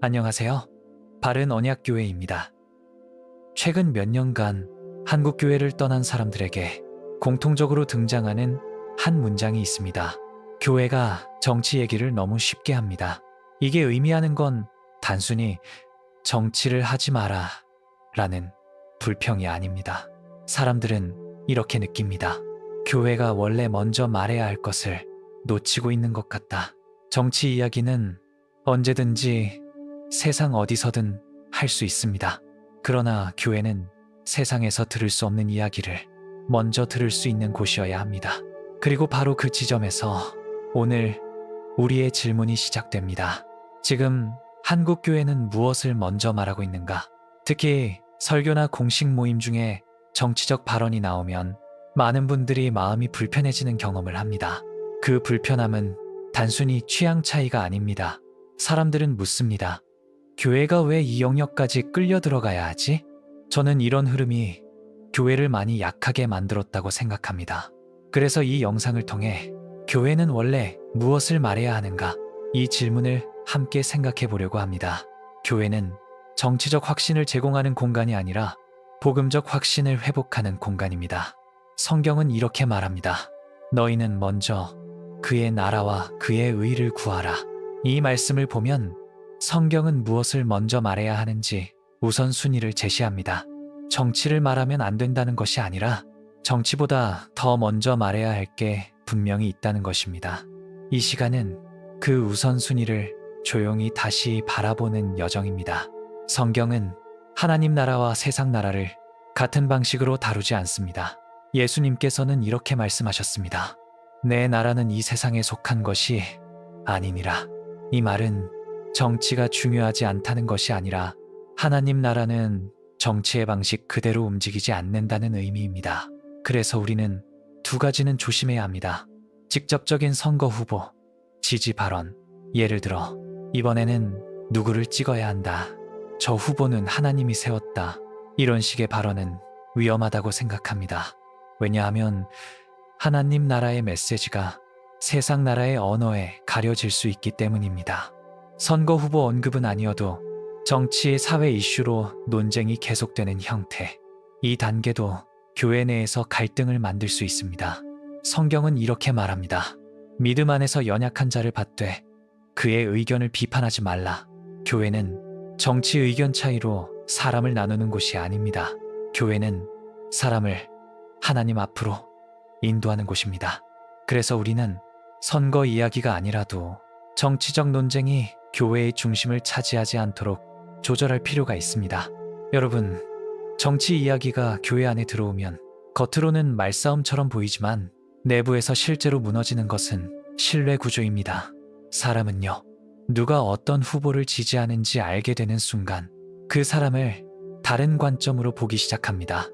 안녕하세요. 바른 언약교회입니다. 최근 몇 년간 한국교회를 떠난 사람들에게 공통적으로 등장하는 한 문장이 있습니다. 교회가 정치 얘기를 너무 쉽게 합니다. 이게 의미하는 건 단순히 정치를 하지 마라 라는 불평이 아닙니다. 사람들은 이렇게 느낍니다. 교회가 원래 먼저 말해야 할 것을 놓치고 있는 것 같다. 정치 이야기는 언제든지 세상 어디서든 할 수 있습니다. 그러나 교회는 세상에서 들을 수 없는 이야기를 먼저 들을 수 있는 곳이어야 합니다. 그리고 바로 그 지점에서 오늘 우리의 질문이 시작됩니다. 지금 한국 교회는 무엇을 먼저 말하고 있는가? 특히 설교나 공식 모임 중에 정치적 발언이 나오면 많은 분들이 마음이 불편해지는 경험을 합니다. 그 불편함은 단순히 취향 차이가 아닙니다. 사람들은 묻습니다. 교회가 왜 이 영역까지 끌려 들어가야 하지? 저는 이런 흐름이 교회를 많이 약하게 만들었다고 생각합니다. 그래서 이 영상을 통해 교회는 원래 무엇을 말해야 하는가? 이 질문을 함께 생각해 보려고 합니다. 교회는 정치적 확신을 제공하는 공간이 아니라 복음적 확신을 회복하는 공간입니다. 성경은 이렇게 말합니다. 너희는 먼저 그의 나라와 그의 의를 구하라. 이 말씀을 보면 성경은 무엇을 먼저 말해야 하는지 우선순위를 제시합니다. 정치를 말하면 안 된다는 것이 아니라 정치보다 더 먼저 말해야 할 게 분명히 있다는 것입니다. 이 시간은 그 우선순위를 조용히 다시 바라보는 여정입니다. 성경은 하나님 나라와 세상 나라를 같은 방식으로 다루지 않습니다. 예수님께서는 이렇게 말씀하셨습니다. 내 나라는 이 세상에 속한 것이 아니니라. 이 말은 정치가 중요하지 않다는 것이 아니라 하나님 나라는 정치의 방식 그대로 움직이지 않는다는 의미입니다. 그래서 우리는 두 가지는 조심해야 합니다. 직접적인 선거 후보, 지지 발언. 예를 들어 이번에는 누구를 찍어야 한다. 저 후보는 하나님이 세웠다. 이런 식의 발언은 위험하다고 생각합니다. 왜냐하면 하나님 나라의 메시지가 세상 나라의 언어에 가려질 수 있기 때문입니다. 선거 후보 언급은 아니어도 정치 사회 이슈로 논쟁이 계속되는 형태. 이 단계도 교회 내에서 갈등을 만들 수 있습니다. 성경은 이렇게 말합니다. 믿음 안에서 연약한 자를 받되 그의 의견을 비판하지 말라. 교회는 정치 의견 차이로 사람을 나누는 곳이 아닙니다. 교회는 사람을 하나님 앞으로 인도하는 곳입니다. 그래서 우리는 선거 이야기가 아니라도 정치적 논쟁이 교회의 중심을 차지하지 않도록 조절할 필요가 있습니다. 여러분, 정치 이야기가 교회 안에 들어오면 겉으로는 말싸움처럼 보이지만 내부에서 실제로 무너지는 것은 신뢰 구조입니다. 사람은요, 누가 어떤 후보를 지지하는지 알게 되는 순간 그 사람을 다른 관점으로 보기 시작합니다.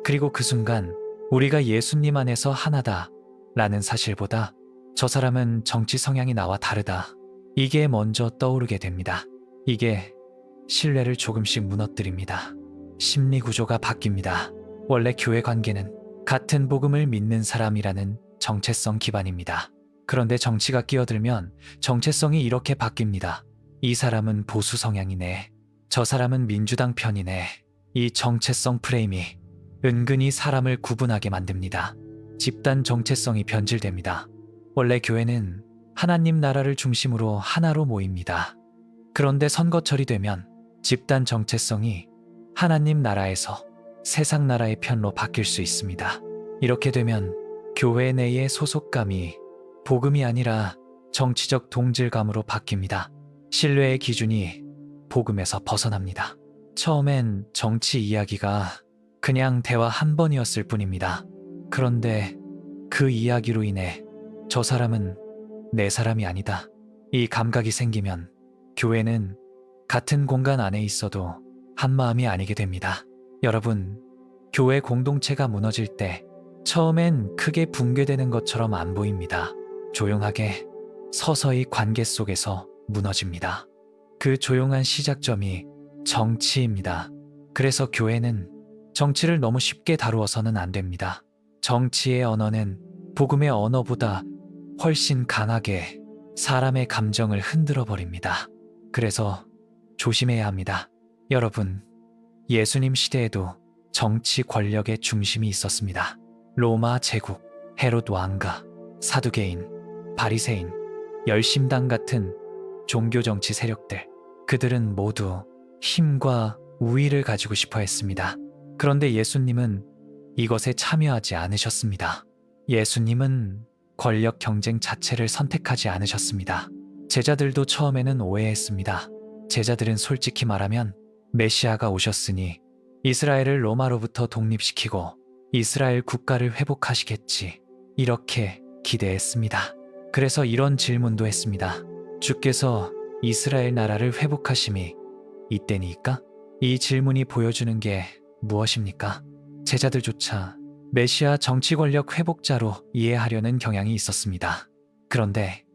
그리고 그 순간 우리가 예수님 안에서 하나다 라는 사실보다 저 사람은 정치 성향이 나와 다르다. 이게 먼저 떠오르게 됩니다. 이게 신뢰를 조금씩 무너뜨립니다. 심리 구조가 바뀝니다. 원래 교회 관계는 같은 복음을 믿는 사람이라는 정체성 기반입니다. 그런데 정치가 끼어들면 정체성이 이렇게 바뀝니다. 이 사람은 보수 성향이네. 저 사람은 민주당 편이네. 이 정체성 프레임이 은근히 사람을 구분하게 만듭니다. 집단 정체성이 변질됩니다. 원래 교회는 하나님 나라를 중심으로 하나로 모입니다. 그런데 선거철이 되면 집단 정체성이 하나님 나라에서 세상 나라의 편로 바뀔 수 있습니다. 이렇게 되면 교회 내의 소속감이 복음이 아니라 정치적 동질감으로 바뀝니다. 신뢰의 기준이 복음에서 벗어납니다. 처음엔 정치 이야기가 그냥 대화 한 번이었을 뿐입니다. 그런데 그 이야기로 인해 저 사람은 내 사람이 아니다. 이 감각이 생기면 교회는 같은 공간 안에 있어도 한 마음이 아니게 됩니다. 여러분, 교회 공동체가 무너질 때 처음엔 크게 붕괴되는 것처럼 안 보입니다. 조용하게 서서히 관계 속에서 무너집니다. 그 조용한 시작점이 정치입니다. 그래서 교회는 정치를 너무 쉽게 다루어서는 안 됩니다. 정치의 언어는 복음의 언어보다 훨씬 강하게 사람의 감정을 흔들어 버립니다. 그래서 조심해야 합니다. 여러분, 예수님 시대에도 정치 권력의 중심이 있었습니다. 로마 제국, 헤롯 왕가, 사두개인, 바리새인, 열심당 같은 종교 정치 세력들, 그들은 모두 힘과 우위를 가지고 싶어 했습니다. 그런데 예수님은 이것에 참여하지 않으셨습니다. 예수님은 권력 경쟁 자체를 선택하지 않으셨습니다. 제자들도 처음에는 오해했습니다. 제자들은 솔직히 말하면 메시아가 오셨으니 이스라엘을 로마로부터 독립시키고 이스라엘 국가를 회복하시겠지, 이렇게 기대했습니다. 그래서 이런 질문도 했습니다. 주께서 이스라엘 나라를 회복하심이 이때니까? 이 질문이 보여주는 게 무엇입니까? 제자들조차 메시아 정치 권력 회복자로 이해하려는 경향이 있었습니다. 그런데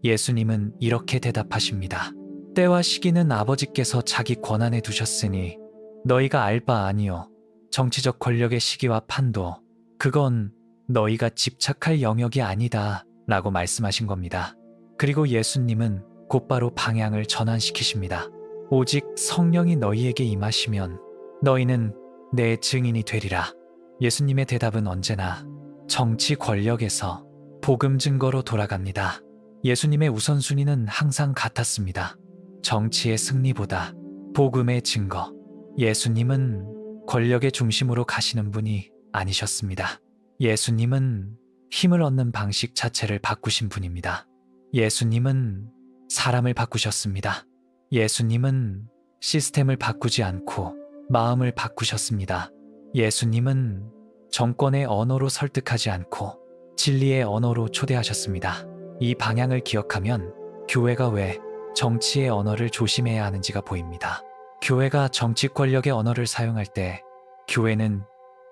예수님은 이렇게 대답하십니다. 때와 시기는 아버지께서 자기 권한에 두셨으니 너희가 알 바 아니요. 정치적 권력의 시기와 판도, 그건 너희가 집착할 영역이 아니다 라고 말씀하신 겁니다. 그리고 예수님은 곧바로 방향을 전환시키십니다. 오직 성령이 너희에게 임하시면 너희는 내 증인이 되리라. 예수님의 대답은 언제나 정치 권력에서 복음 증거로 돌아갑니다. 예수님의 우선순위는 항상 같았습니다. 정치의 승리보다 복음의 증거. 예수님은 권력의 중심으로 가시는 분이 아니셨습니다. 예수님은 힘을 얻는 방식 자체를 바꾸신 분입니다. 예수님은 사람을 바꾸셨습니다. 예수님은 시스템을 바꾸지 않고 마음을 바꾸셨습니다. 예수님은 정권의 언어로 설득하지 않고 진리의 언어로 초대하셨습니다. 이 방향을 기억하면 교회가 왜 정치의 언어를 조심해야 하는지가 보입니다. 교회가 정치 권력의 언어를 사용할 때 교회는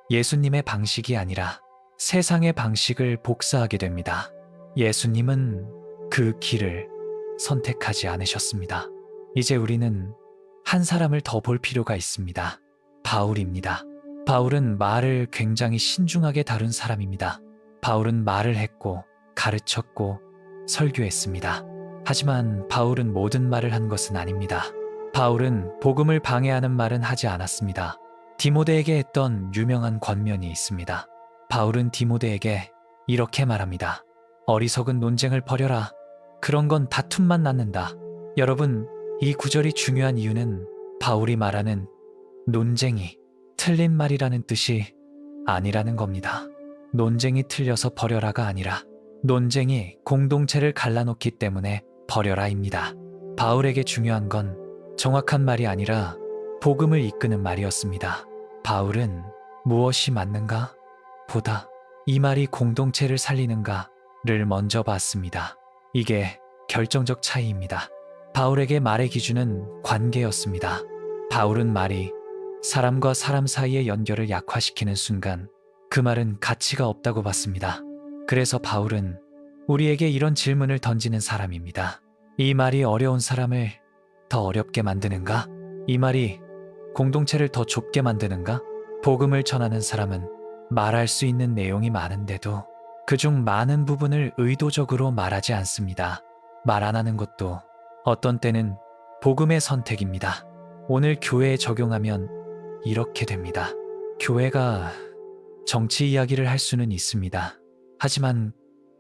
예수님의 방식이 아니라 세상의 방식을 복사하게 됩니다. 예수님은 그 길을 선택하지 않으셨습니다. 이제 우리는 한 사람을 더 볼 필요가 있습니다. 바울입니다. 바울은 말을 굉장히 신중하게 다룬 사람입니다. 바울은 말을 했고 가르쳤고 설교했습니다. 하지만 바울은 모든 말을 한 것은 아닙니다. 바울은 복음을 방해하는 말은 하지 않았습니다. 디모데에게 했던 유명한 권면이 있습니다. 바울은 디모데에게 이렇게 말합니다. 어리석은 논쟁을 버려라. 그런 건 다툼만 낳는다. 여러분, 이 구절이 중요한 이유는 바울이 말하는 논쟁이 틀린 말이라는 뜻이 아니라는 겁니다. 논쟁이 틀려서 버려라가 아니라 논쟁이 공동체를 갈라놓기 때문에 버려라입니다. 바울에게 중요한 건 정확한 말이 아니라 복음을 이끄는 말이었습니다. 바울은 무엇이 맞는가? 보다 이 말이 공동체를 살리는가를 먼저 봤습니다. 이게 결정적 차이입니다. 바울에게 말의 기준은 관계였습니다. 바울은 말이 사람과 사람 사이의 연결을 약화시키는 순간 그 말은 가치가 없다고 봤습니다. 그래서 바울은 우리에게 이런 질문을 던지는 사람입니다. 이 말이 어려운 사람을 더 어렵게 만드는가? 이 말이 공동체를 더 좁게 만드는가? 복음을 전하는 사람은 말할 수 있는 내용이 많은데도 그중 많은 부분을 의도적으로 말하지 않습니다. 말 안 하는 것도 어떤 때는 복음의 선택입니다. 오늘 교회에 적용하면 이렇게 됩니다. 교회가 정치 이야기를 할 수는 있습니다. 하지만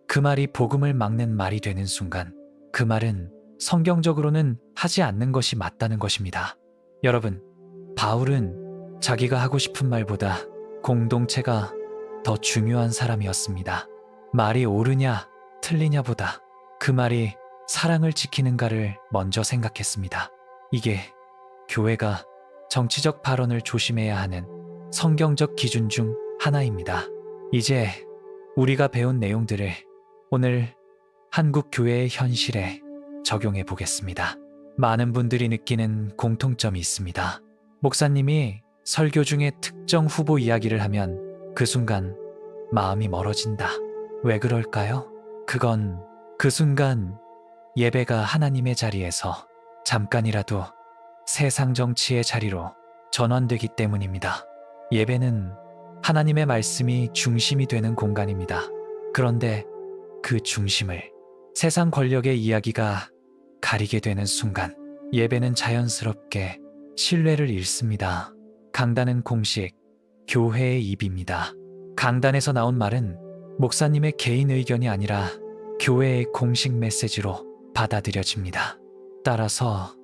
그 말이 복음을 막는 말이 되는 순간 그 말은 성경적으로는 하지 않는 것이 맞다는 것입니다. 여러분, 바울은 자기가 하고 싶은 말보다 공동체가 더 중요한 사람이었습니다. 말이 옳으냐 틀리냐보다 그 말이 사랑을 지키는가를 먼저 생각했습니다. 이게 교회가 정치적 발언을 조심해야 하는 성경적 기준 중 하나입니다. 이제 우리가 배운 내용들을 오늘 한국 교회의 현실에 적용해 보겠습니다. 많은 분들이 느끼는 공통점이 있습니다. 목사님이 설교 중에 특정 후보 이야기를 하면 그 순간 마음이 멀어진다. 왜 그럴까요? 그건 그 순간 예배가 하나님의 자리에서 잠깐이라도 세상 정치의 자리로 전환되기 때문입니다. 예배는 하나님의 말씀이 중심이 되는 공간입니다. 그런데 그 중심을 세상 권력의 이야기가 가리게 되는 순간 예배는 자연스럽게 신뢰를 잃습니다. 강단은 공식, 교회의 입입니다. 강단에서 나온 말은 목사님의 개인 의견이 아니라 교회의 공식 메시지로 받아들여집니다. 따라서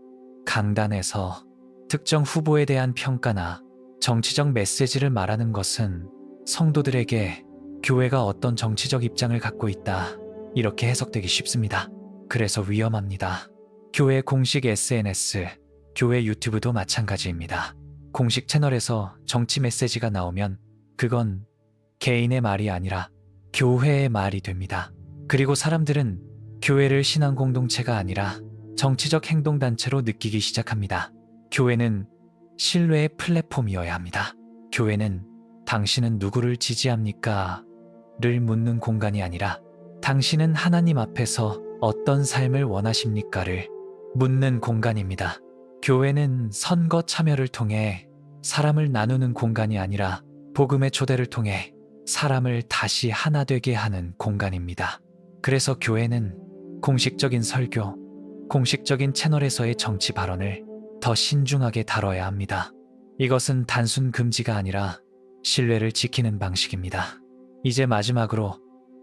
강단에서 특정 후보에 대한 평가나 정치적 메시지를 말하는 것은 성도들에게 교회가 어떤 정치적 입장을 갖고 있다, 이렇게 해석되기 쉽습니다. 그래서 위험합니다. 교회 공식 SNS, 교회 유튜브도 마찬가지입니다. 공식 채널에서 정치 메시지가 나오면 그건 개인의 말이 아니라 교회의 말이 됩니다. 그리고 사람들은 교회를 신앙 공동체가 아니라 정치적 행동단체로 느끼기 시작합니다. 교회는 신뢰의 플랫폼이어야 합니다. 교회는 당신은 누구를 지지합니까? 를 묻는 공간이 아니라 당신은 하나님 앞에서 어떤 삶을 원하십니까?를 묻는 공간입니다. 교회는 선거 참여를 통해 사람을 나누는 공간이 아니라 복음의 초대를 통해 사람을 다시 하나 되게 하는 공간입니다. 그래서 교회는 공식적인 설교, 공식적인 채널에서의 정치 발언을 더 신중하게 다뤄야 합니다. 이것은 단순 금지가 아니라 신뢰를 지키는 방식입니다. 이제 마지막으로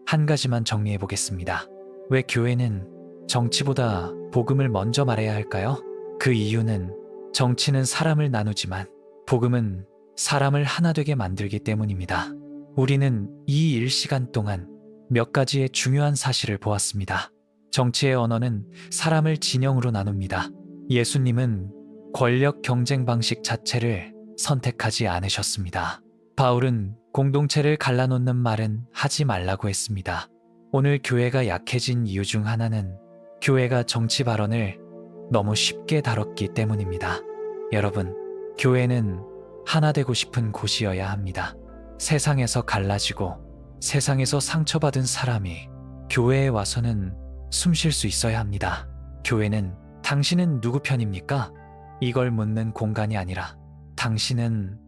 한 가지만 정리해 보겠습니다. 왜 교회는 정치보다 복음을 먼저 말해야 할까요? 그 이유는 정치는 사람을 나누지만 복음은 사람을 하나 되게 만들기 때문입니다. 우리는 이 1시간 동안 몇 가지의 중요한 사실을 보았습니다. 정치의 언어는 사람을 진영으로 나눕니다. 예수님은 권력 경쟁 방식 자체를 선택하지 않으셨습니다. 바울은 공동체를 갈라놓는 말은 하지 말라고 했습니다. 오늘 교회가 약해진 이유 중 하나는 교회가 정치 발언을 너무 쉽게 다뤘기 때문입니다. 여러분, 교회는 하나 되고 싶은 곳이어야 합니다. 세상에서 갈라지고 세상에서 상처받은 사람이 교회에 와서는 숨 쉴 수 있어야 합니다. 교회는 당신은 누구 편입니까? 이걸 묻는 공간이 아니라 당신은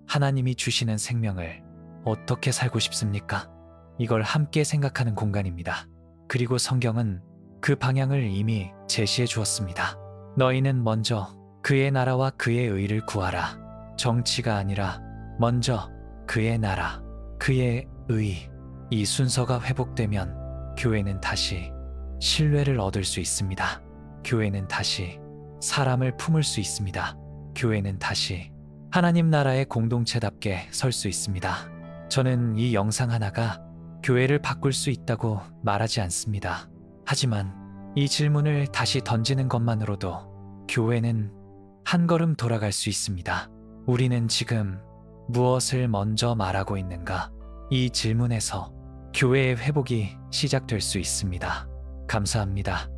하나님이 주시는 생명을 어떻게 살고 싶습니까? 이걸 함께 생각하는 공간입니다. 그리고 성경은 그 방향을 이미 제시해 주었습니다. 너희는 먼저 그의 나라와 그의 의를 구하라. 정치가 아니라 먼저 그의 나라, 그의 의. 이 순서가 회복되면 교회는 다시 신뢰를 얻을 수 있습니다. 교회는 다시 사람을 품을 수 있습니다. 교회는 다시 하나님 나라의 공동체답게 설 수 있습니다. 저는 이 영상 하나가 교회를 바꿀 수 있다고 말하지 않습니다. 하지만 이 질문을 다시 던지는 것만으로도 교회는 한 걸음 돌아갈 수 있습니다. 우리는 지금 무엇을 먼저 말하고 있는가? 이 질문에서 교회의 회복이 시작될 수 있습니다. 감사합니다.